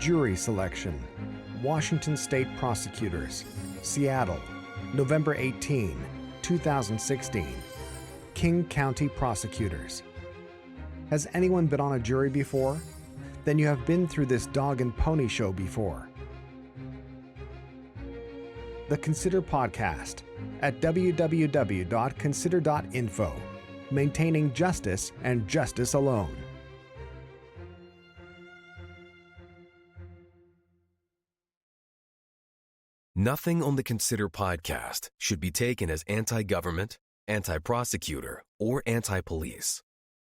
Jury selection. Washington State Prosecutors. Seattle, November 18, 2016. King County Prosecutors. Has anyone been on a jury before? Then you have been through this dog and pony show before. The Consider Podcast at www.consider.info. Maintaining justice and justice alone. Nothing on the Consider Podcast should be taken as anti-government, anti-prosecutor, or anti-police.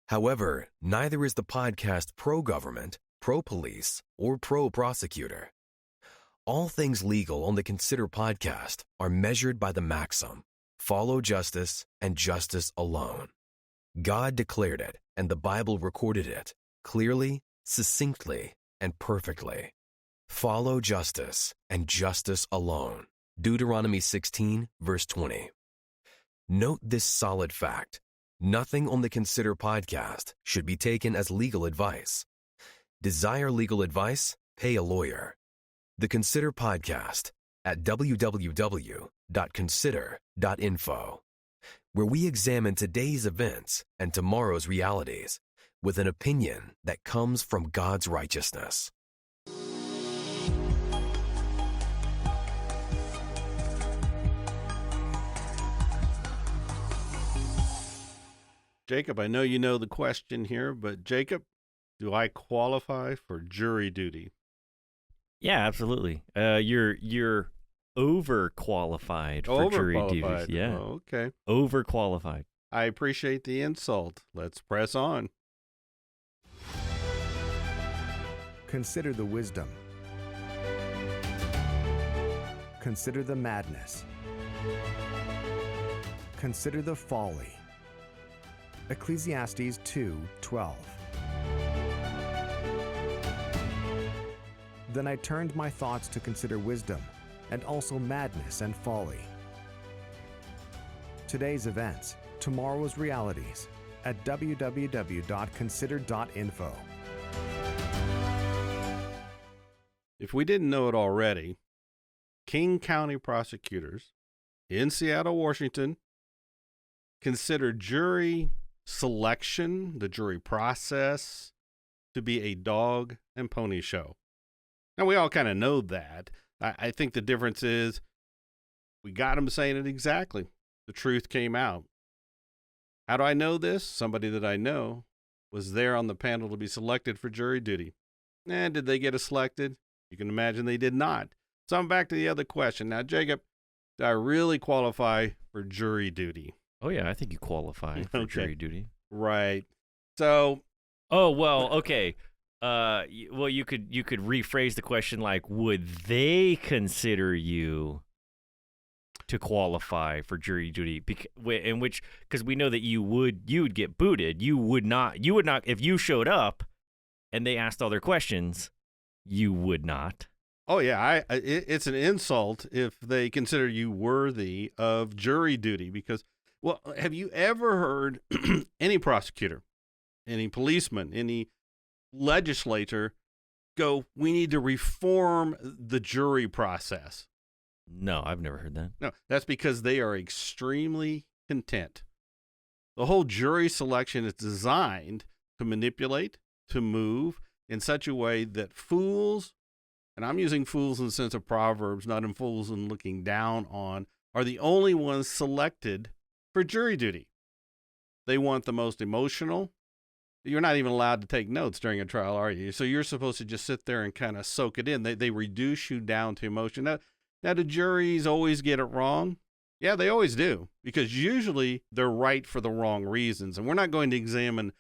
However, neither is the podcast pro-government, pro-police, or pro-prosecutor. All things legal on the Consider Podcast are measured by the maxim, follow justice and justice alone. God declared it, and the Bible recorded it, clearly, succinctly, and perfectly. Follow justice and justice alone. Deuteronomy 16, verse 20. Note this solid fact. Nothing on the Consider Podcast should be taken as legal advice. Desire legal advice? Pay a lawyer. The Consider Podcast at www.consider.info, where we examine today's events and tomorrow's realities with an opinion that comes from God's righteousness. Jacob, I know you know the question here, but Jacob, do I qualify for jury duty? Yeah, absolutely. You're overqualified for jury duties. Yeah. Oh, okay. Overqualified. I appreciate the insult. Let's press on. Consider the wisdom. Consider the madness. Consider the folly. Ecclesiastes 2:12. Then I turned my thoughts to consider wisdom, and also madness and folly. Today's events, tomorrow's realities, at www.consider.info. If we didn't know it already, King County prosecutors in Seattle, Washington, consider jury selection, the jury process, to be a dog and pony show. Now, we all kind of know that. I think the difference is we got them saying it exactly. The truth came out. How do I know this? Somebody that I know was there on the panel to be selected for jury duty. And did they get selected? You can imagine they did not. So I'm back to the other question. Now, Jacob, do I really qualify for jury duty? Oh, yeah, I think you qualify for jury duty. Right. So. Oh, well, okay. Well, you could rephrase the question like, would they consider you to qualify for jury duty? Because we know that you would get booted. You would not, if you showed up and they asked all their questions, you would not. Oh, yeah. It's an insult if they consider you worthy of jury duty because, well, have you ever heard any prosecutor, any policeman, any legislator go, we need to reform the jury process? No, I've never heard that. No, that's because they are extremely content. The whole jury selection is designed to manipulate, to move in such a way that fools, and I'm using fools in the sense of Proverbs, not in fools and looking down on, are the only ones selected for jury duty. They want the most emotional. You're not even allowed to take notes during a trial, are you? So you're supposed to just sit there and kind of soak it in. They reduce you down to emotion. Now, do juries always get it wrong? Yeah, they always do, because usually they're right for the wrong reasons. And we're not going to examine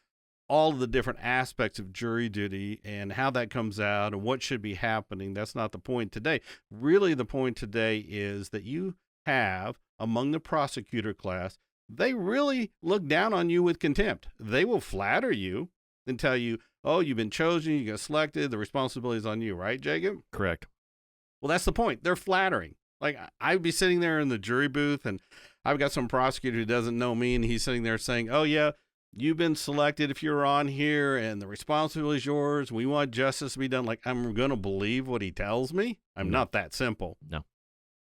all of the different aspects of jury duty and how that comes out and what should be happening. That's not the point today. Really, the point today is that you have, among the prosecutor class, they really look down on you with contempt. They will flatter you and tell you, oh, you've been chosen, you got selected, the responsibility is on you, right, Jacob? Correct. Well, that's the point. They're flattering. Like, I'd be sitting there in the jury booth, and I've got some prosecutor who doesn't know me, and he's sitting there saying, oh, yeah, you've been selected if you're on here and the responsibility is yours. We want justice to be done. Like, I'm going to believe what he tells me. I'm not that simple. No.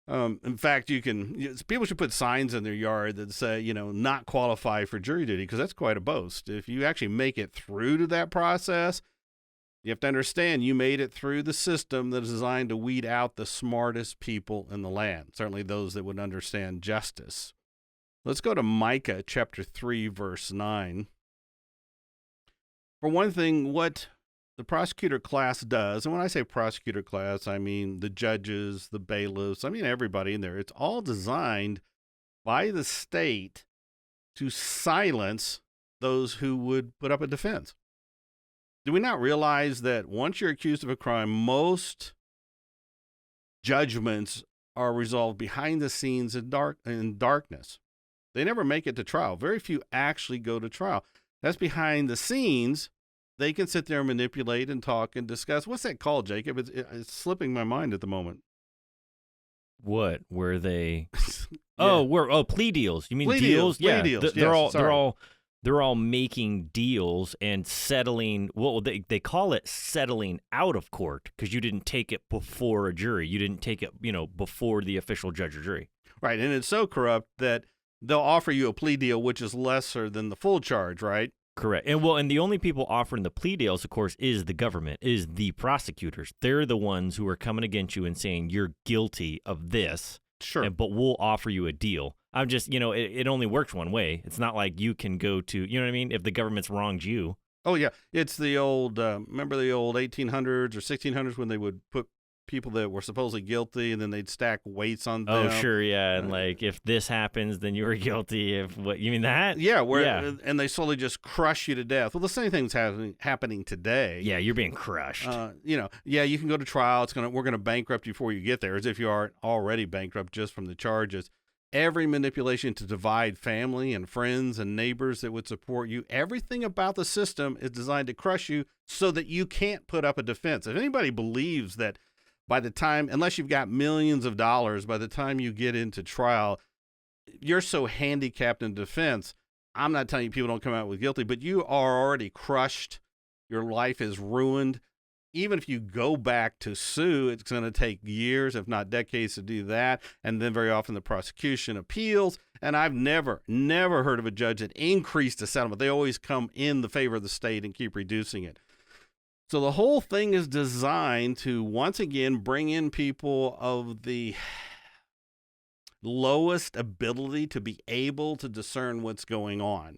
In fact, people should put signs in their yard that say, not qualify for jury duty, because that's quite a boast. If you actually make it through to that process, you have to understand you made it through the system that is designed to weed out the smartest people in the land, certainly those that would understand justice. Let's go to Micah chapter 3, verse 9. For one thing, what the prosecutor class does, and when I say prosecutor class, I mean the judges, the bailiffs, I mean everybody in there. It's all designed by the state to silence those who would put up a defense. Do we not realize that once you're accused of a crime, most judgments are resolved behind the scenes in darkness? They never make it to trial. Very few actually go to trial. That's behind the scenes. They can sit there and manipulate and talk and discuss. What's that called, Jacob? It's slipping my mind at the moment. What were they? Yeah. Plea deals. You mean plea deals? Plea deals. They're all making deals and settling. Well, they call it settling out of court because you didn't take it before a jury. You didn't take it, before the official judge or jury. Right, and it's so corrupt that they'll offer you a plea deal which is lesser than the full charge, right? Correct. And the only people offering the plea deals, of course, is the government, is the prosecutors. They're the ones who are coming against you and saying you're guilty of this. Sure. But we'll offer you a deal. I'm just, it only works one way. It's not like you can go to, you know what I mean? If the government's wronged you. Oh, yeah. It's the old, remember the old 1800s or 1600s when they would put people that were supposedly guilty and then they'd stack weights on them? Oh, sure, yeah. And if this happens, then you're guilty. You mean that? Yeah, and they slowly just crush you to death. Well, the same thing's happening today. Yeah, you're being crushed. You can go to trial. We're going to bankrupt you before you get there, as if you aren't already bankrupt just from the charges. Every manipulation to divide family and friends and neighbors that would support you, everything about the system is designed to crush you so that you can't put up a defense. If anybody believes that by the time, unless you've got millions of dollars, by the time you get into trial, you're so handicapped in defense, I'm not telling you people don't come out with guilty, but you are already crushed. Your life is ruined. Even if you go back to sue, it's going to take years, if not decades, to do that. And then very often the prosecution appeals. And I've never heard of a judge that increased the settlement. They always come in the favor of the state and keep reducing it. So the whole thing is designed to, once again, bring in people of the lowest ability to be able to discern what's going on.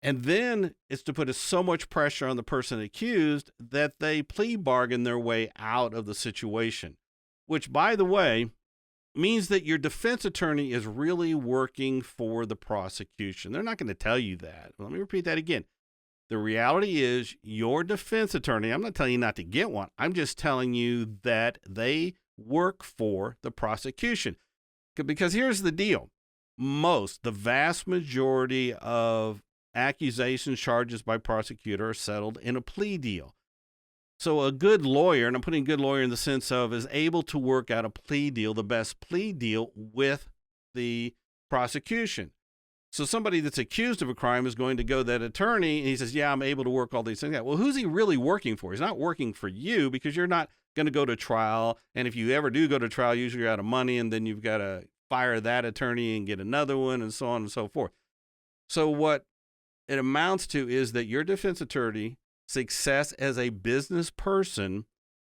And then it's to put so much pressure on the person accused that they plea bargain their way out of the situation, which, by the way, means that your defense attorney is really working for the prosecution. They're not going to tell you that. Let me repeat that again. The reality is your defense attorney, I'm not telling you not to get one. I'm just telling you that they work for the prosecution. Because here's the deal. The vast majority of accusations, charges by prosecutor are settled in a plea deal. So a good lawyer, and I'm putting good lawyer in the sense of, is able to work out a plea deal, the best plea deal with the prosecution. So somebody that's accused of a crime is going to go to that attorney and he says, yeah, I'm able to work all these things out. Well, who's he really working for? He's not working for you because you're not going to go to trial. And if you ever do go to trial, usually you're out of money and then you've got to fire that attorney and get another one and so on and so forth. So what it amounts to is that your defense attorney success as a business person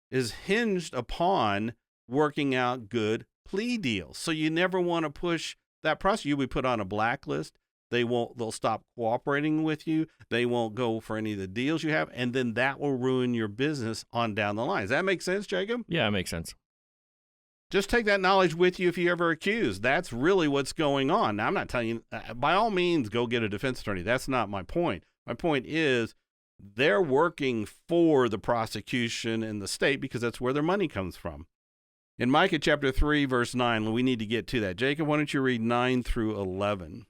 is hinged upon working out good plea deals. So you never want to push that prosecutor. You'll be put on a blacklist. They'll stop cooperating with you. They won't go for any of the deals you have. And then that will ruin your business on down the line. Does that make sense, Jacob? Yeah, it makes sense. Just take that knowledge with you if you're ever accused. That's really what's going on. Now, I'm not telling you, by all means, go get a defense attorney. That's not my point. My point is they're working for the prosecution and the state because that's where their money comes from. In Micah chapter 3, verse 9, we need to get to that. Jacob, why don't you read 9 through 11?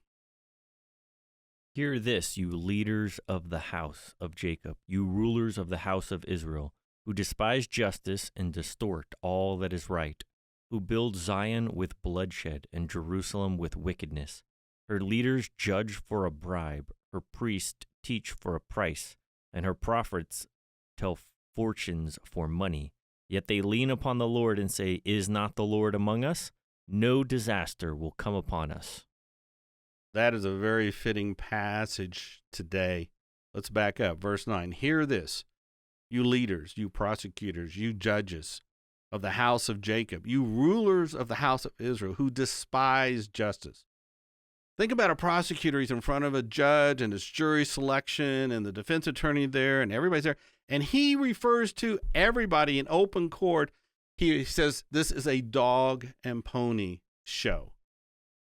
Hear this, you leaders of the house of Jacob, you rulers of the house of Israel, who despise justice and distort all that is right, who build Zion with bloodshed and Jerusalem with wickedness. Her leaders judge for a bribe, her priests teach for a price, and her prophets tell fortunes for money. Yet they lean upon the Lord and say, Is not the Lord among us? No disaster will come upon us. That is a very fitting passage today. Let's back up. Verse 9. Hear this, you leaders, you prosecutors, you judges of the house of Jacob, you rulers of the house of Israel who despise justice. Think about a prosecutor. He's in front of a judge and it's jury selection and the defense attorney there and everybody's there. And he refers to everybody in open court. He says this is a dog and pony show.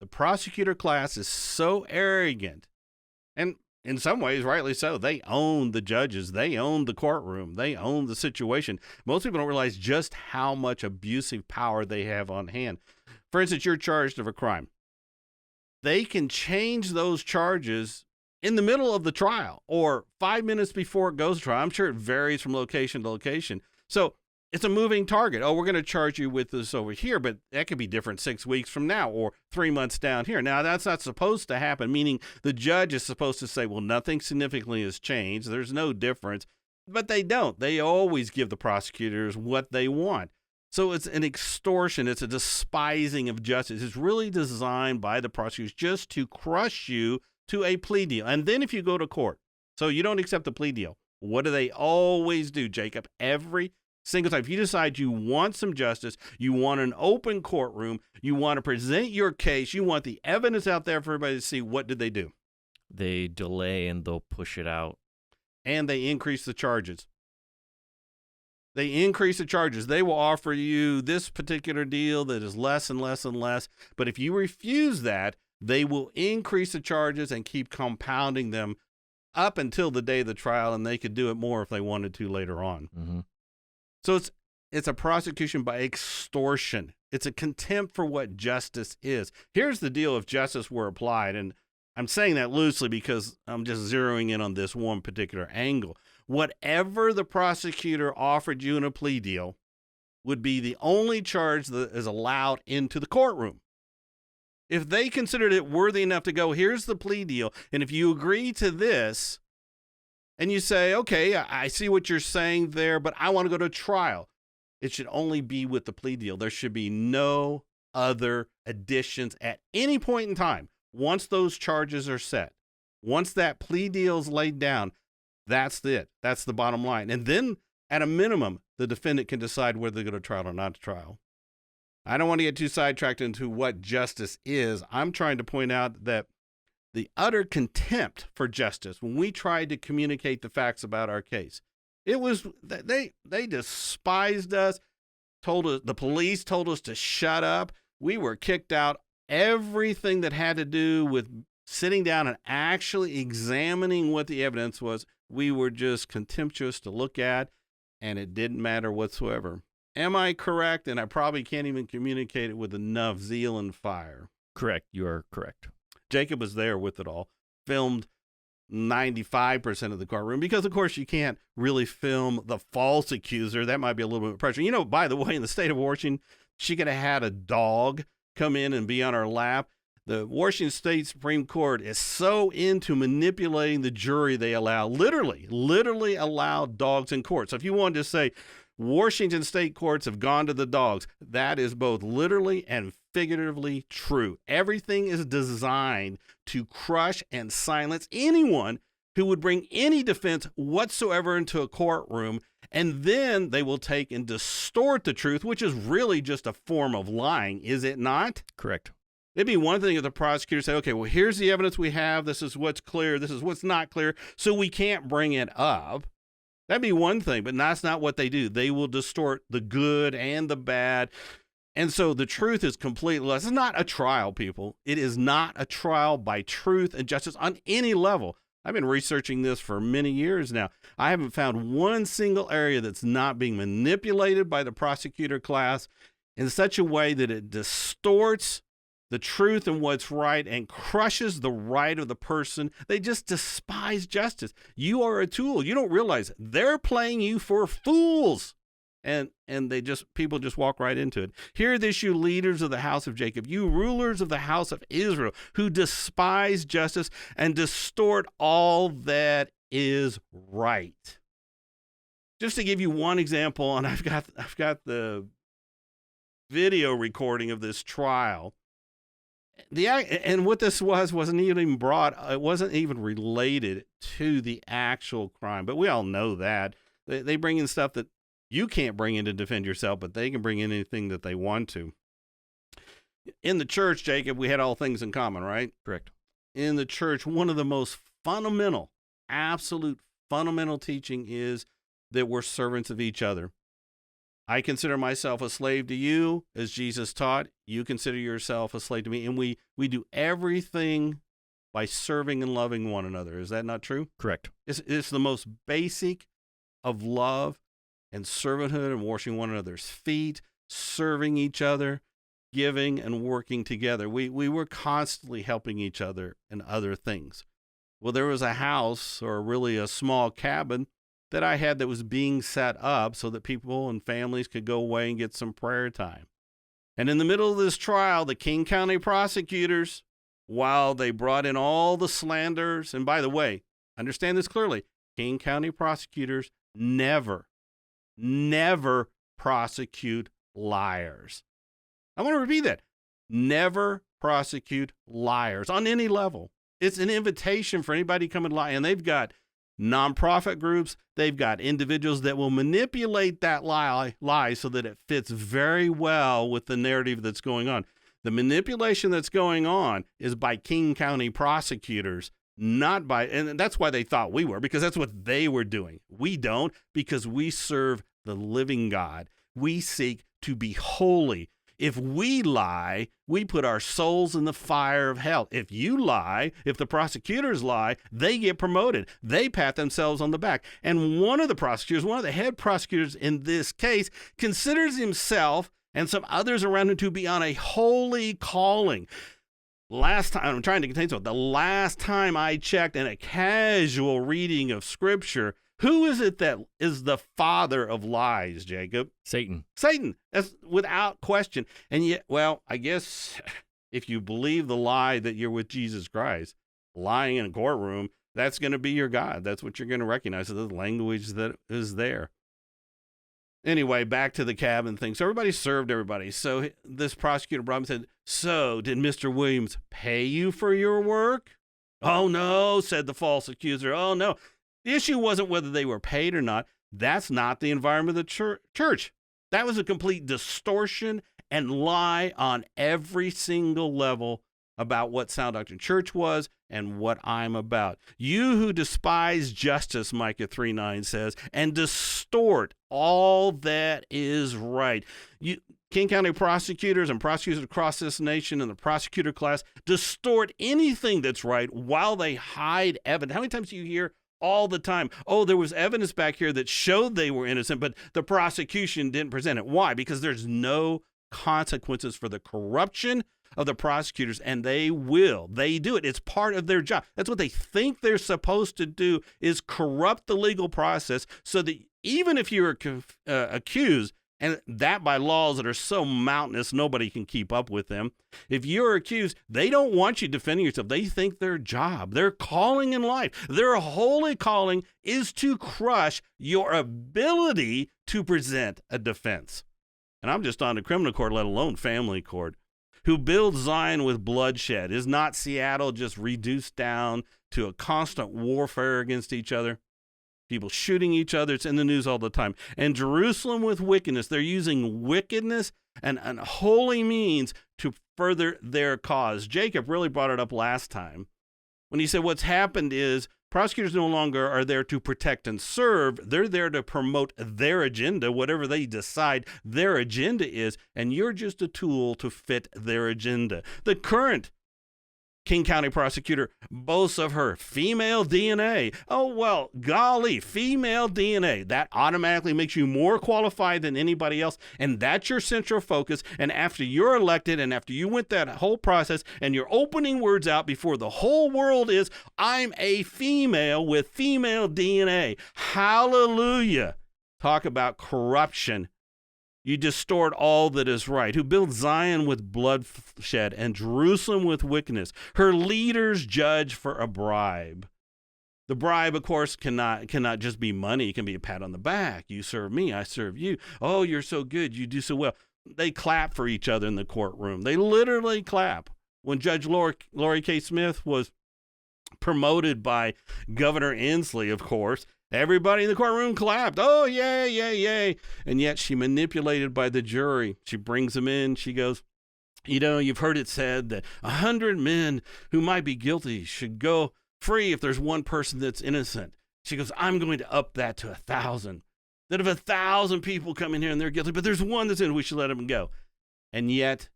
The prosecutor class is so arrogant. And in some ways, rightly so. They own the judges. They own the courtroom. They own the situation. Most people don't realize just how much abusive power they have on hand. For instance, you're charged of a crime. They can change those charges in the middle of the trial or 5 minutes before it goes to trial. I'm sure it varies from location to location. So it's a moving target. Oh, we're going to charge you with this over here, but that could be different 6 weeks from now or 3 months down here. Now, that's not supposed to happen, meaning the judge is supposed to say, well, nothing significantly has changed. There's no difference. But they don't. They always give the prosecutors what they want. So it's an extortion. It's a despising of justice. It's really designed by the prosecutors just to crush you to a plea deal. And then if you go to court, so you don't accept the plea deal, what do they always do, Jacob? Every single time. If you decide you want some justice, you want an open courtroom, you want to present your case, you want the evidence out there for everybody to see, what did they do? They delay and they'll push it out. And they increase the charges. They increase the charges. They will offer you this particular deal that is less and less and less. But if you refuse that, they will increase the charges and keep compounding them up until the day of the trial, and they could do it more if they wanted to later on. Mm-hmm. So it's a prosecution by extortion. It's a contempt for what justice is. Here's the deal if justice were applied, and I'm saying that loosely because I'm just zeroing in on this one particular angle. Whatever the prosecutor offered you in a plea deal would be the only charge that is allowed into the courtroom. If they considered it worthy enough to go, here's the plea deal, and if you agree to this, and you say, okay, I see what you're saying there, but I want to go to trial, it should only be with the plea deal. There should be no other additions at any point in time. Once those charges are set, once that plea deal is laid down, that's it. That's the bottom line. And then, at a minimum, the defendant can decide whether they go to trial or not to trial. I don't want to get too sidetracked into what justice is. I'm trying to point out that the utter contempt for justice, when we tried to communicate the facts about our case, it was they despised us, told us, the police told us to shut up. We were kicked out. Everything that had to do with sitting down and actually examining what the evidence was, we were just contemptuous to look at, and it didn't matter whatsoever. Am I correct? And I probably can't even communicate it with enough zeal and fire. Correct. You are correct. Jacob was there with it all, filmed 95% of the courtroom because, of course, you can't really film the false accuser. That might be a little bit of pressure. You know, by the way, in the state of Washington, she could have had a dog come in and be on her lap. The Washington State Supreme Court is so into manipulating the jury, they literally allow dogs in court. So if you wanted to say Washington State courts have gone to the dogs, that is both literally and figuratively true. Everything is designed to crush and silence anyone who would bring any defense whatsoever into a courtroom, and then they will take and distort the truth, which is really just a form of lying, is it not? Correct. It'd be one thing if the prosecutor said, okay, well, here's the evidence we have. This is what's clear. This is what's not clear. So we can't bring it up. That'd be one thing, but that's not what they do. They will distort the good and the bad. And so the truth is completely lost. It's not a trial, people. It is not a trial by truth and justice on any level. I've been researching this for many years now. I haven't found one single area that's not being manipulated by the prosecutor class in such a way that it distorts the truth and what's right and crushes the right of the person. They just despise justice. You are a tool. You don't realize they're playing you for fools. And people just walk right into it. Hear this, you leaders of the house of Jacob, you rulers of the house of Israel, who despise justice and distort all that is right. Just to give you one example, and I've got the video recording of this trial. And what this wasn't even it wasn't even related to the actual crime, but we all know that. They bring in stuff that you can't bring in to defend yourself, but they can bring in anything that they want to. In the church, Jacob, we had all things in common, right? Correct. In the church, one of the most fundamental, absolute fundamental teaching is that we're servants of each other. I consider myself a slave to you, as Jesus taught. You consider yourself a slave to me. And we do everything by serving and loving one another. Is that not true? Correct. It's the most basic of love and servanthood and washing one another's feet, serving each other, giving and working together. We were constantly helping each other in other things. Well, there was a house, or really a small cabin, that I had that was being set up so that people and families could go away and get some prayer time. And in the middle of this trial, the King County prosecutors, while they brought in all the slanders, and by the way, understand this clearly, King County prosecutors never prosecute liars. I want to repeat that. Never prosecute liars on any level. It's an invitation for anybody to come and lie. And they've got nonprofit groups. They've got individuals that will manipulate that lie so that it fits very well with the narrative that's going on. The manipulation that's going on is by King County prosecutors, not by, and that's why they thought we were, because that's what they were doing. We don't, because we serve the living God. We seek to be holy. If we lie, we put our souls in the fire of hell. If you lie, if the prosecutors lie, they get promoted. They pat themselves on the back. And one of the head prosecutors in this case, considers himself and some others around him to be on a holy calling. Last time, I'm trying to contain something. The last time I checked in a casual reading of Scripture, who is it that is the father of lies, Jacob? Satan. That's without question. And yet, well, I guess if you believe the lie that you're with Jesus Christ, lying in a courtroom, that's going to be your God. That's what you're going to recognize, the language that is there. Anyway, back to the cabin thing. So everybody served everybody. So this prosecutor brought him and said, so did Mr. Williams pay you for your work? Oh, no, said the false accuser. Oh, no. The issue wasn't whether they were paid or not. That's not the environment of the church. That was a complete distortion and lie on every single level about what Sound Doctrine Church was and what I'm about. You who despise justice, Micah 3:9 says, and distort all that is right. King County prosecutors and prosecutors across this nation and the prosecutor class distort anything that's right while they hide evidence. How many times do you hear all the time, oh, there was evidence back here that showed they were innocent, but the prosecution didn't present it? Why? Because there's no consequences for the corruption of the prosecutors, and they do it. It's part of their job. That's what they think they're supposed to do, is corrupt the legal process so that even if you're accused, and that by laws that are so mountainous, nobody can keep up with them. If you're accused, they don't want you defending yourself. They think their job, their calling in life, their holy calling is to crush your ability to present a defense. And I'm just on the criminal court, let alone family court. Who builds Zion with bloodshed? Is not Seattle just reduced down to a constant warfare against each other? People shooting each other. It's in the news all the time. And Jerusalem with wickedness. They're using wickedness and unholy means to further their cause. Jacob really brought it up last time when he said what's happened is prosecutors no longer are there to protect and serve. They're there to promote their agenda, whatever they decide their agenda is, and you're just a tool to fit their agenda. The current King County prosecutor boasts of her female DNA. Oh, well, golly, female DNA. That automatically makes you more qualified than anybody else, and that's your central focus. And after you're elected and after you went that whole process and your opening words out before the whole world is, I'm a female with female DNA. Hallelujah. Talk about corruption You distort all that is right, who build Zion with bloodshed and Jerusalem with wickedness. Her leaders judge for a bribe. The bribe, of course, cannot just be money. It can be a pat on the back. You serve me, I serve you. Oh, you're so good. You do so well. They clap for each other in the courtroom. They literally clap. When Judge Lori K. Smith was promoted by Governor Inslee, of course, everybody in the courtroom clapped. Oh, yay, yay, yay. And yet she manipulated by the jury. She brings them in. She goes, you know, you've heard it said that 100 men who might be guilty should go free if there's one person that's innocent. She goes, I'm going to up that to 1,000. That if 1,000 people come in here and they're guilty, but there's one that's in, we should let them go. And yet,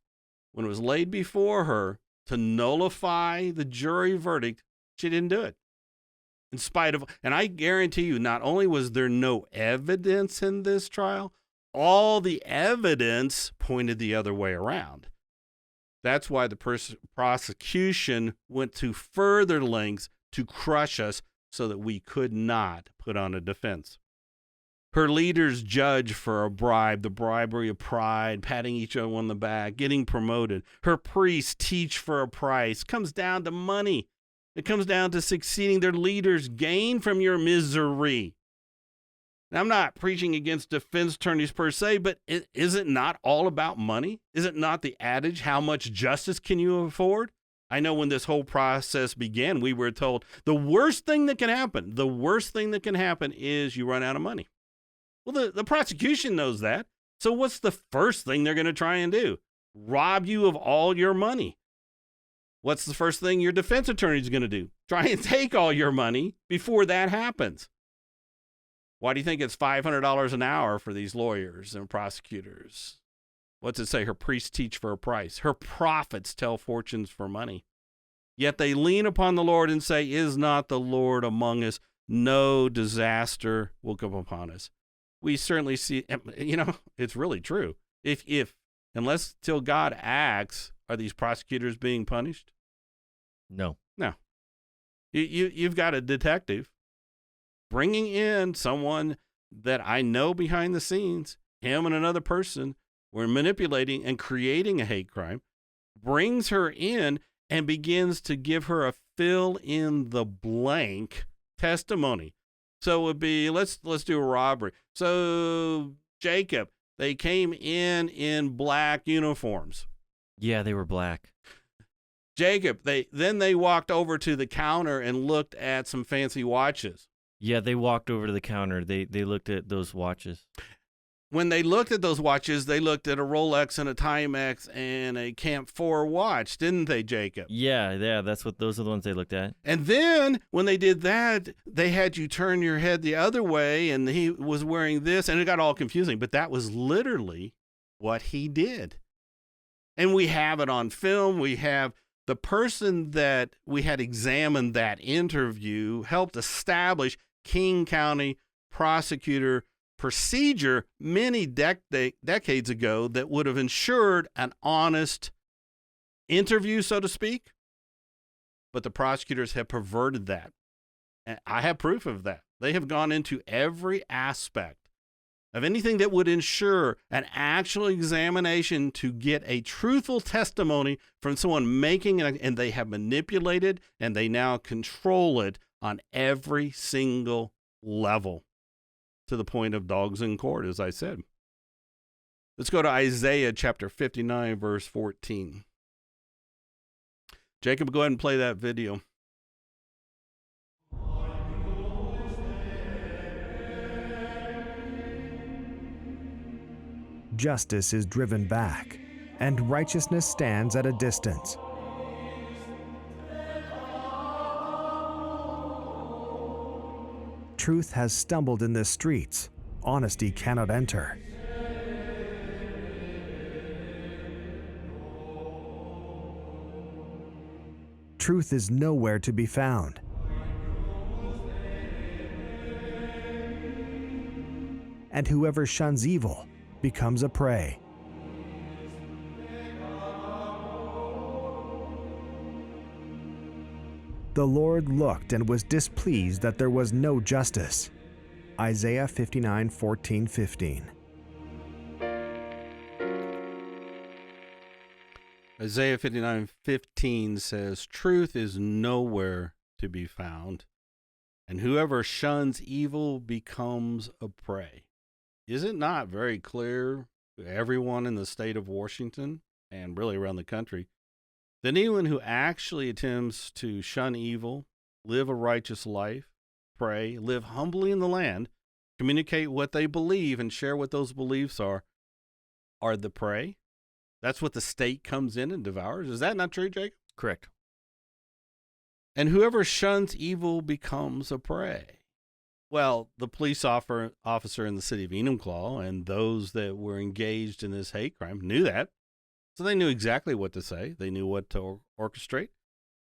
when it was laid before her to nullify the jury verdict, she didn't do it. In spite of, and I guarantee you, not only was there no evidence in this trial, all the evidence pointed the other way around. That's why the prosecution went to further lengths to crush us so that we could not put on a defense. Her leaders judge for a bribe, the bribery of pride, patting each other on the back, getting promoted. Her priests teach for a price. It comes down to money. It comes down to succeeding. Their leaders gain from your misery. Now, I'm not preaching against defense attorneys per se, but is it not all about money? Is it not the adage, how much justice can you afford? I know when this whole process began, we were told the worst thing that can happen is you run out of money. Well, the prosecution knows that. So what's the first thing they're going to try and do? Rob you of all your money. What's the first thing your defense attorney is going to do? Try and take all your money before that happens. Why do you think it's $500 an hour for these lawyers and prosecutors? What's it say? Her priests teach for a price. Her prophets tell fortunes for money. Yet they lean upon the Lord and say, is not the Lord among us? No disaster will come upon us. We certainly see, you know, it's really true. Unless till God acts, are these prosecutors being punished? No. No. You've got a detective bringing in someone that I know behind the scenes, him and another person were manipulating and creating a hate crime, brings her in and begins to give her a fill in the blank testimony. So it would be, let's do a robbery. So Jacob, they came in black uniforms. Yeah, they were black. Jacob, they walked over to the counter and looked at some fancy watches. Yeah, they walked over to the counter. They looked at those watches. When they looked at those watches, they looked at a Rolex and a Timex and a Camp 4 watch, didn't they, Jacob? Yeah, those are the ones they looked at. And then when they did that, they had you turn your head the other way, and he was wearing this, and it got all confusing. But that was literally what he did. And we have it on film. We have the person that we had examined that interview helped establish King County prosecutor procedure many decades ago that would have ensured an honest interview, so to speak. But the prosecutors have perverted that. And I have proof of that. They have gone into every aspect of anything that would ensure an actual examination to get a truthful testimony from someone making it, and they have manipulated and they now control it on every single level to the point of dogs in court, as I said. Let's go to Isaiah chapter 59, verse 14. Jacob, go ahead and play that video. Justice is driven back, and righteousness stands at a distance. Truth has stumbled in the streets. Honesty cannot enter. Truth is nowhere to be found. And whoever shuns evil becomes a prey. The Lord looked and was displeased that there was no justice. Isaiah 59:14-15. Isaiah 59:15 says, "Truth is nowhere to be found, and whoever shuns evil becomes a prey." Is it not very clear to everyone in the state of Washington and really around the country that anyone who actually attempts to shun evil, live a righteous life, pray, live humbly in the land, communicate what they believe, and share what those beliefs are the prey? That's what the state comes in and devours. Is that not true, Jake? Correct. And whoever shuns evil becomes a prey. Well, the police officer in the city of Enumclaw and those that were engaged in this hate crime knew that. So they knew exactly what to say. They knew what to orchestrate.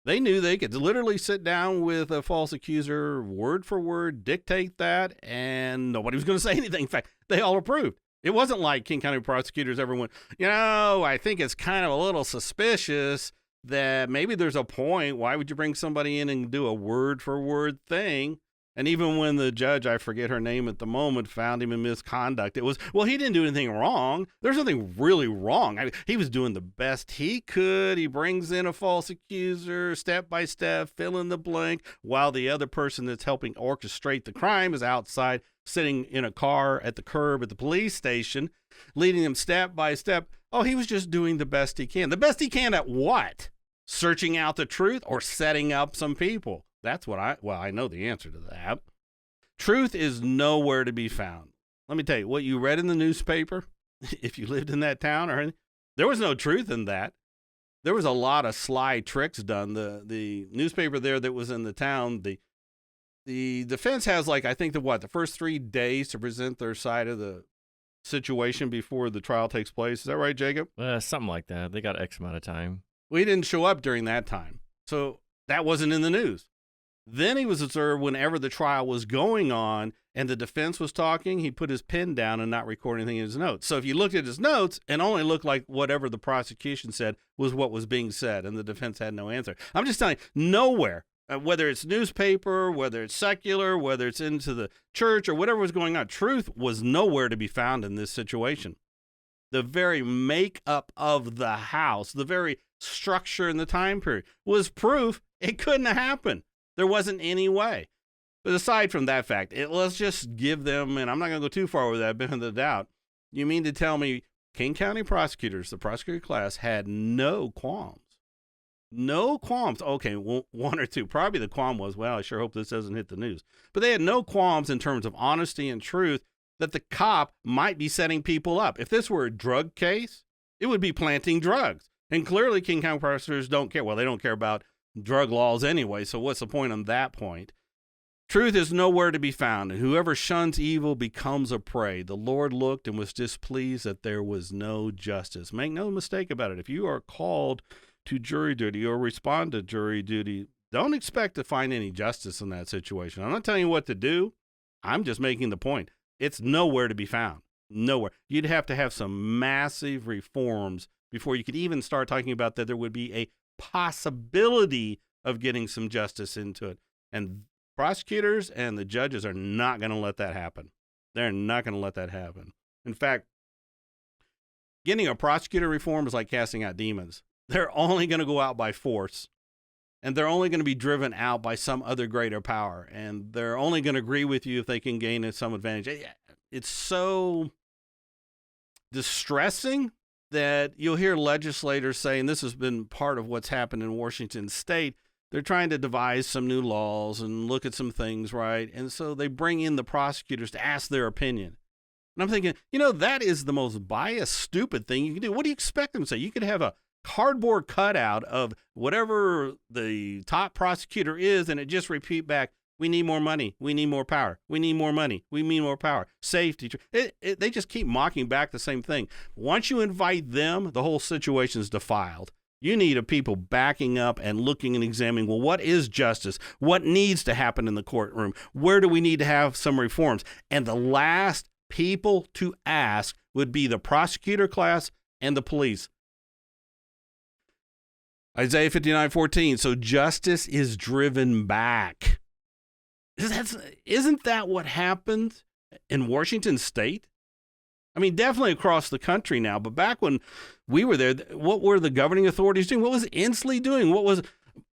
They knew they could literally sit down with a false accuser, word for word, dictate that, and nobody was going to say anything. In fact, they all approved. It wasn't like King County prosecutors ever went, I think it's kind of a little suspicious that maybe there's a point. Why would you bring somebody in and do a word for word thing? And even when the judge, I forget her name at the moment, found him in misconduct, it was, well, he didn't do anything wrong. There's nothing really wrong. I mean, he was doing the best he could. He brings in a false accuser, step by step, fill in the blank, while the other person that's helping orchestrate the crime is outside, sitting in a car at the curb at the police station, leading them step by step. Oh, he was just doing the best he can. The best he can at what? Searching out the truth or setting up some people? That's what I know the answer to that. Truth is nowhere to be found. Let me tell you, what you read in the newspaper, if you lived in that town or anything, there was no truth in that. There was a lot of sly tricks done. The newspaper there that was in the town, the defense has the first 3 days to present their side of the situation before the trial takes place. Is that right, Jacob? Something like that. They got X amount of time. We didn't show up during that time. So that wasn't in the news. Then he was observed whenever the trial was going on and the defense was talking, he put his pen down and not record anything in his notes. So if you looked at his notes, it only looked like whatever the prosecution said was what was being said, and the defense had no answer. I'm just telling you, nowhere, whether it's newspaper, whether it's secular, whether it's into the church or whatever was going on, truth was nowhere to be found in this situation. The very makeup of the house, the very structure in the time period was proof it couldn't have happened. There wasn't any way. But aside from that fact, let's just give them, and I'm not going to go too far with that, benefit of the doubt. You mean to tell me King County prosecutors, the prosecutor class, had no qualms? No qualms. Okay, one or two. Probably the qualm was, well, I sure hope this doesn't hit the news. But they had no qualms in terms of honesty and truth that the cop might be setting people up. If this were a drug case, it would be planting drugs. And clearly King County prosecutors don't care. Well, they don't care about drug laws anyway, so what's the point on that point? Truth is nowhere to be found, and whoever shuns evil becomes a prey. The Lord looked and was displeased that there was no justice. Make no mistake about it. If you are called to jury duty or respond to jury duty, don't expect to find any justice in that situation. I'm not telling you what to do. I'm just making the point. It's nowhere to be found. Nowhere. You'd have to have some massive reforms before you could even start talking about that there would be a possibility of getting some justice into it. And prosecutors and the judges are not going to let that happen. They're not going to let that happen. In fact, getting a prosecutor reform is like casting out demons. They're only going to go out by force, and they're only going to be driven out by some other greater power, and they're only going to agree with you if they can gain some advantage. It's so distressing that you'll hear legislators saying this has been part of what's happened in Washington State. They're trying to devise some new laws and look at some things, right? And so they bring in the prosecutors to ask their opinion. And I'm thinking, that is the most biased, stupid thing you can do. What do you expect them to say? You could have a cardboard cutout of whatever the top prosecutor is, and it just repeat back, we need more money. We need more power. We need more money. We need more power. Safety. They just keep mocking back the same thing. Once you invite them, the whole situation is defiled. You need a people backing up and looking and examining, well, what is justice? What needs to happen in the courtroom? Where do we need to have some reforms? And the last people to ask would be the prosecutor class and the police. Isaiah 59:14. So justice is driven back. Isn't that what happened in Washington State? I mean, definitely across the country now, but back when we were there, what were the governing authorities doing? What was Inslee doing? What was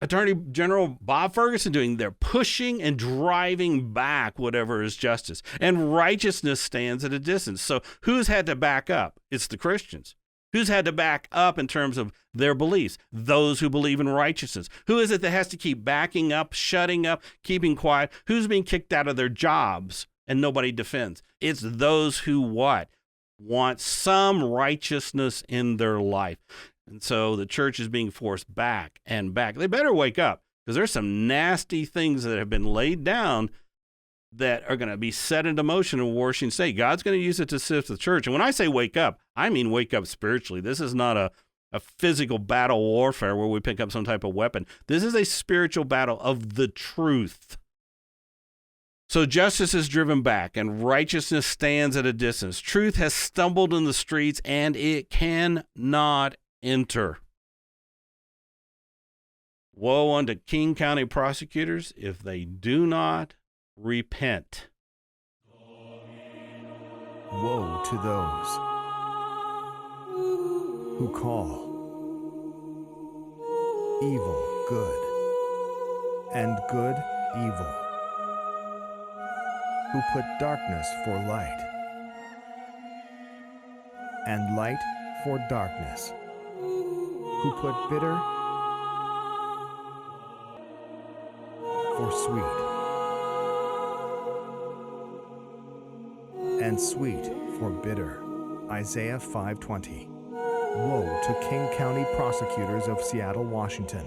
Attorney General Bob Ferguson doing? They're pushing and driving back whatever is justice. And righteousness stands at a distance. So who's had to back up? It's the Christians. Who's had to back up in terms of their beliefs? Those who believe in righteousness. Who is it that has to keep backing up, shutting up, keeping quiet? Who's being kicked out of their jobs and nobody defends? It's those who what? Want some righteousness in their life. And so the church is being forced back and back. They better wake up, because there's some nasty things that have been laid down that are going to be set into motion in Washington State. God's going to use it to sift the church. And when I say wake up, I mean wake up spiritually. This is not a physical battle warfare where we pick up some type of weapon. This is a spiritual battle of the truth. So justice is driven back and righteousness stands at a distance. Truth has stumbled in the streets and it cannot enter. Woe unto King County prosecutors if they do not repent. Woe to those who call evil good and good evil, who put darkness for light and light for darkness, who put bitter for sweet and sweet for bitter. Isaiah 5:20. Woe to King County prosecutors of Seattle, Washington.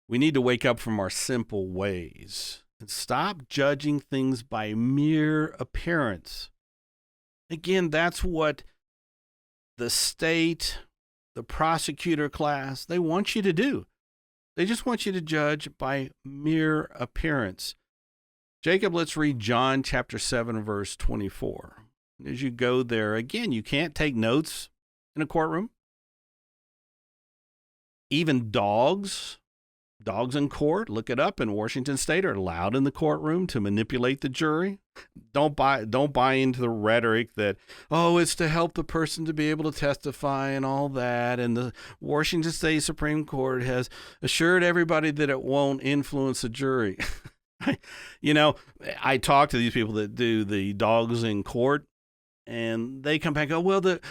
We need to wake up from our simple ways and stop judging things by mere appearance. Again, that's what the state, the prosecutor class, they want you to do. They just want you to judge by mere appearance. Jacob, let's read John chapter 7, verse 24. As you go there, again, you can't take notes in a courtroom. Even dogs in court, look it up, in Washington State, are allowed in the courtroom to manipulate the jury. Don't buy into the rhetoric that, oh, it's to help the person to be able to testify and all that. And the Washington State Supreme Court has assured everybody that it won't influence the jury. I talk to these people that do the dogs in court, and they come back and go, well, the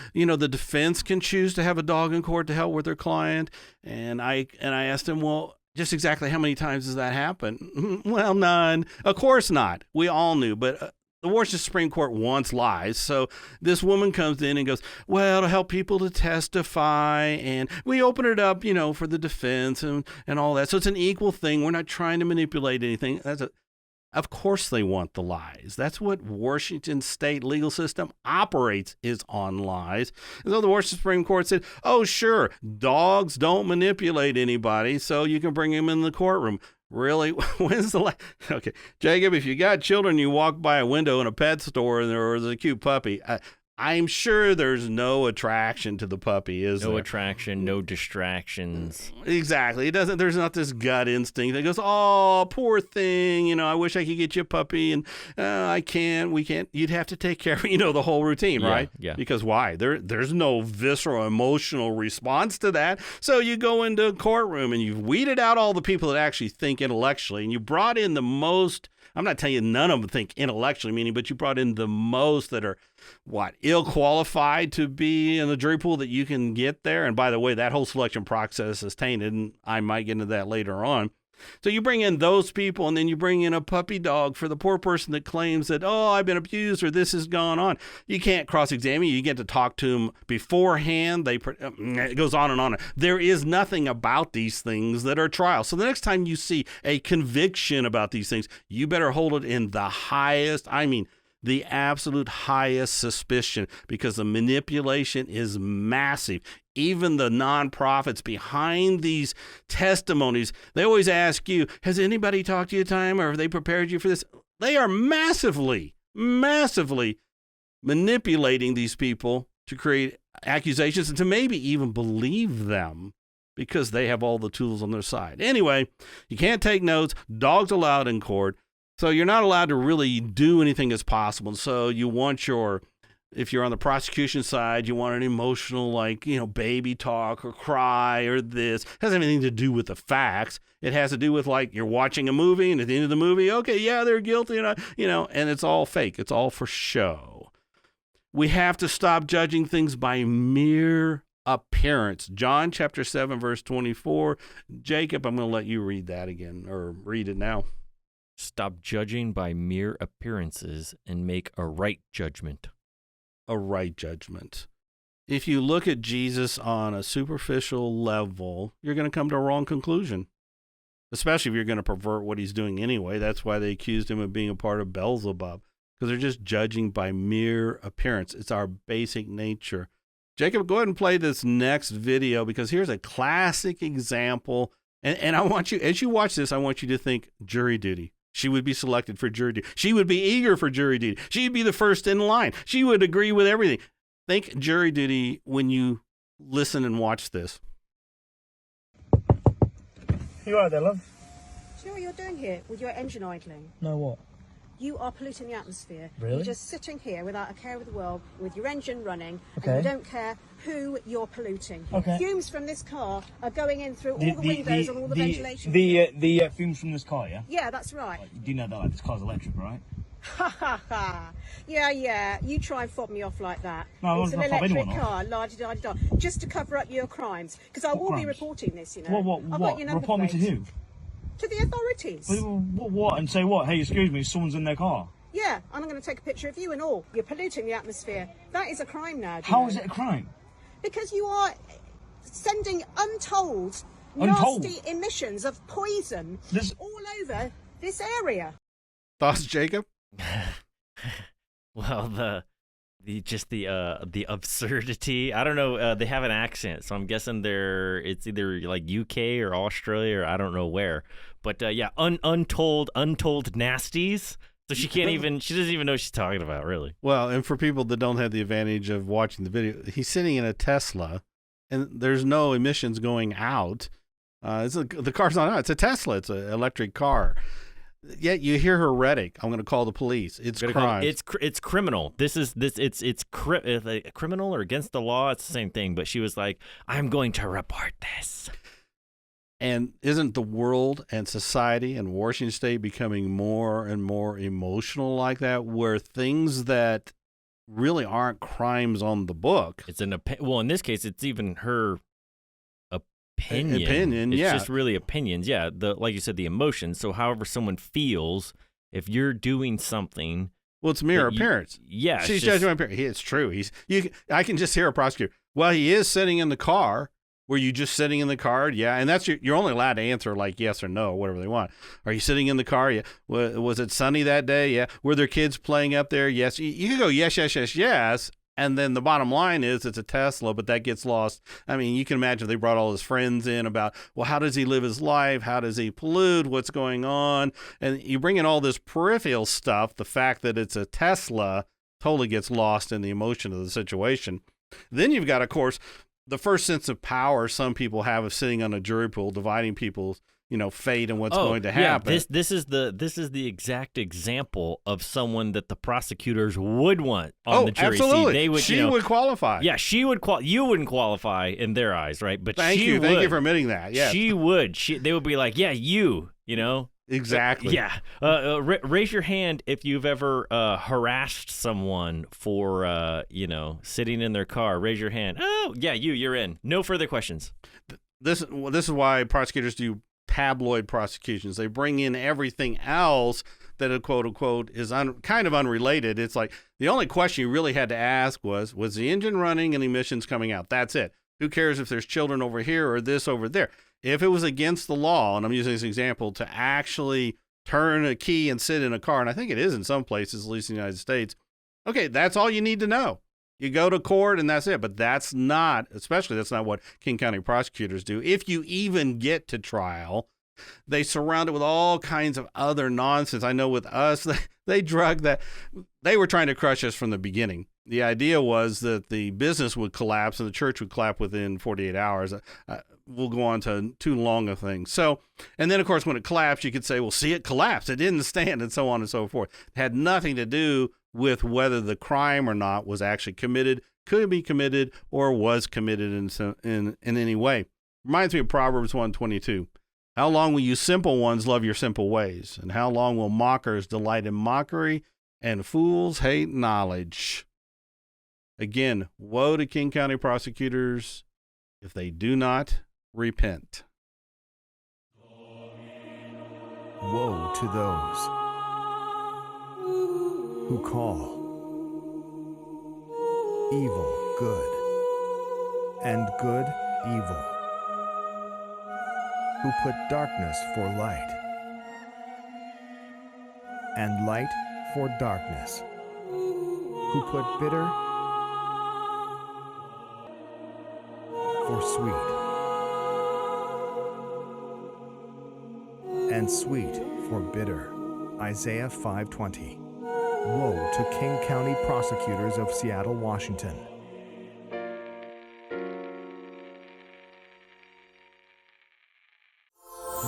defense can choose to have a dog in court to help with their client. And I asked them, well, just exactly how many times does that happen? Well, none. Of course not. We all knew, but the Washington Supreme Court wants lies. So this woman comes in and goes, well, to help people to testify, and we open it up, for the defense and all that. So it's an equal thing. We're not trying to manipulate anything. Of course they want the lies. That's what Washington State legal system operates, is on lies. And so the Washington Supreme Court said, oh, sure, dogs don't manipulate anybody, so you can bring them in the courtroom. Really? When's the last? Okay, Jacob, if you got children, you walk by a window in a pet store and there's a cute puppy, I'm sure there's no attraction to the puppy, is there? No attraction, no distractions. Exactly. There's not this gut instinct that goes, oh, poor thing, I wish I could get you a puppy, and I can't, we can't. You'd have to take care of the whole routine, right? Yeah. Because why? There's no visceral emotional response to that. So you go into a courtroom and you've weeded out all the people that actually think intellectually, and you brought in the most. I'm not telling you none of them think intellectually, but you brought in the most that are, ill qualified to be in the jury pool that you can get there. And by the way, that whole selection process is tainted, and I might get into that later on. So you bring in those people, and then you bring in a puppy dog for the poor person that claims that, oh, I've been abused or this has gone on. You can't cross-examine. You get to talk to them beforehand. It goes on and on. There is nothing about these things that are trials. So the next time you see a conviction about these things, you better hold it in the highest, the absolute highest suspicion, because the manipulation is massive. Even the nonprofits behind these testimonies, they always ask you, has anybody talked to you time, or have they prepared you for this? They are massively, massively manipulating these people to create accusations and to maybe even believe them, because they have all the tools on their side. Anyway, you can't take notes. Dogs allowed in court. So you're not allowed to really do anything as possible. And so you want if you're on the prosecution side, you want an emotional, like, baby talk or cry or this. It doesn't have anything to do with the facts. It has to do with, like, you're watching a movie and at the end of the movie, okay, yeah, they're guilty, and it's all fake. It's all for show. We have to stop judging things by mere appearance. John chapter 7, verse 24. Jacob, I'm going to let you read that again, or read it now. Stop judging by mere appearances and make a right judgment. A right judgment. If you look at Jesus on a superficial level, you're going to come to a wrong conclusion, especially if you're going to pervert what he's doing anyway. That's why they accused him of being a part of Beelzebub, because they're just judging by mere appearance. It's our basic nature. Jacob, go ahead and play this next video, because here's a classic example. And I want you, as you watch this, I want you to think jury duty. She would be selected for jury duty. She would be eager for jury duty. She'd be the first in line. She would agree with everything. Think jury duty when you listen and watch this. You all right there, love? Do you know what you're doing here with your engine idling? No, what? You are polluting the atmosphere. Really? You're just sitting here without a care of the world, with your engine running, Okay. and you don't care who you're polluting. Okay. Fumes from this car are going in through all the windows and all the ventilation. The fumes from this car, yeah? Yeah, that's right. Do you know that this car's electric, right? Ha ha ha. Yeah. You try and fob me off like that. No, it's I an won't fob electric anyone off. car, la-di-da-di-da, just to cover up your crimes. Because I What will be crimes? reporting this, you know. I've got your number Report me to plate. who? To the authorities. What? And say what? Hey, excuse me, someone's in their car. Yeah, and I'm going to take a picture of you and all. You're polluting the atmosphere. That is a crime now. How is it a crime? Because you are sending untold, Untold? nasty emissions of poison all over this area. Thoughts, Jacob? Well, the absurdity. I don't know. They have an accent, so I'm guessing it's either like UK or Australia or I don't know where. But yeah, untold nasties. So she doesn't even know what she's talking about, really. Well, and for people that don't have the advantage of watching the video, he's sitting in a Tesla, and there's no emissions going out. The car's not out. It's a Tesla. It's an electric car. Yet you hear her rhetoric. I'm going to call the police. It's crime. It's criminal. It's criminal or against the law. It's the same thing. But she was like, "I'm going to report this." And isn't the world and society and Washington State becoming more and more emotional like that, where things that really aren't crimes on the book? It's well, in this case, it's even her opinion. It's just really opinions. Yeah, like you said, the emotions. So however someone feels, if you're doing something. Well, it's mere appearance. Yeah. She's judging my appearance. It's true. I can just hear a prosecutor. Well, he is sitting in the car. Were you just sitting in the car? Yeah. And that's you're only allowed to answer like yes or no, or whatever they want. Are you sitting in the car? Yeah. Was it sunny that day? Yeah. Were there kids playing up there? Yes. You can go yes. And then the bottom line is it's a Tesla, but that gets lost. I mean, you can imagine they brought all his friends in about, well, how does he live his life? How does he pollute? What's going on? And you bring in all this peripheral stuff. The fact that it's a Tesla totally gets lost in the emotion of the situation. Then you've got, of course, the first sense of power some people have of sitting on a jury pool, dividing people's, fate and what's going to happen. Yeah, this is the exact example of someone that the prosecutors would want on the jury absolutely. seat. They would, she would qualify. Yeah, she would you wouldn't qualify in their eyes, right? But thank you for admitting that. Yeah, she would. They would be like, yeah, Exactly. Yeah. Raise your hand if you've ever harassed someone for, sitting in their car. Raise your hand. Oh, yeah, you're in. No further questions. This is why prosecutors do tabloid prosecutions. They bring in everything else that, quote unquote, is kind of unrelated. It's like the only question you really had to ask was the engine running and emissions coming out? That's it. Who cares if there's children over here or this over there? If it was against the law, and I'm using this example, to actually turn a key and sit in a car, and I think it is in some places, at least in the United States, okay, that's all you need to know. You go to court and that's it. But that's not what King County prosecutors do. If you even get to trial, They surround it with all kinds of other nonsense. I know with us, they drug that. They were trying to crush us from the beginning. The idea was that the business would collapse and the church would collapse within 48 hours. We'll go on to too long a thing. So, and then of course, when it collapsed, you could say, well, see, it collapsed. It didn't stand, and so on and so forth. It had nothing to do with whether the crime or not was actually committed, could be committed, or was committed in any way. Reminds me of Proverbs 1:22. How long will you simple ones love your simple ways? And how long will mockers delight in mockery and fools hate knowledge? Again, woe to King County prosecutors if they do not repent. Woe to those who call evil good and good evil, who put darkness for light and light for darkness, who put bitter for sweet and sweet for bitter. Isaiah 5:20. Woe to King County prosecutors of Seattle, Washington.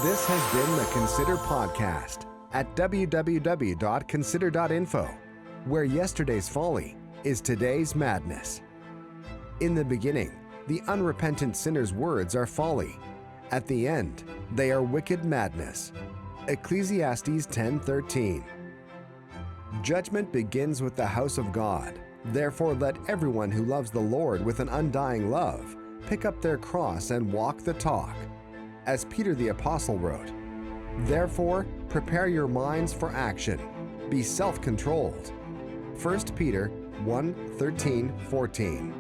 This has been the Consider Podcast at www.consider.info, where yesterday's folly is today's madness. In the beginning, the unrepentant sinner's words are folly. At the end, they are wicked madness. Ecclesiastes 10:13. Judgment begins with the house of God. Therefore, let everyone who loves the Lord with an undying love pick up their cross and walk the talk. As Peter the Apostle wrote, therefore, prepare your minds for action. Be self-controlled. 1 Peter 1:13-14.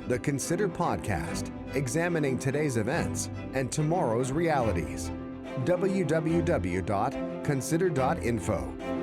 The Consider Podcast, examining today's events and tomorrow's realities. www.consider.info.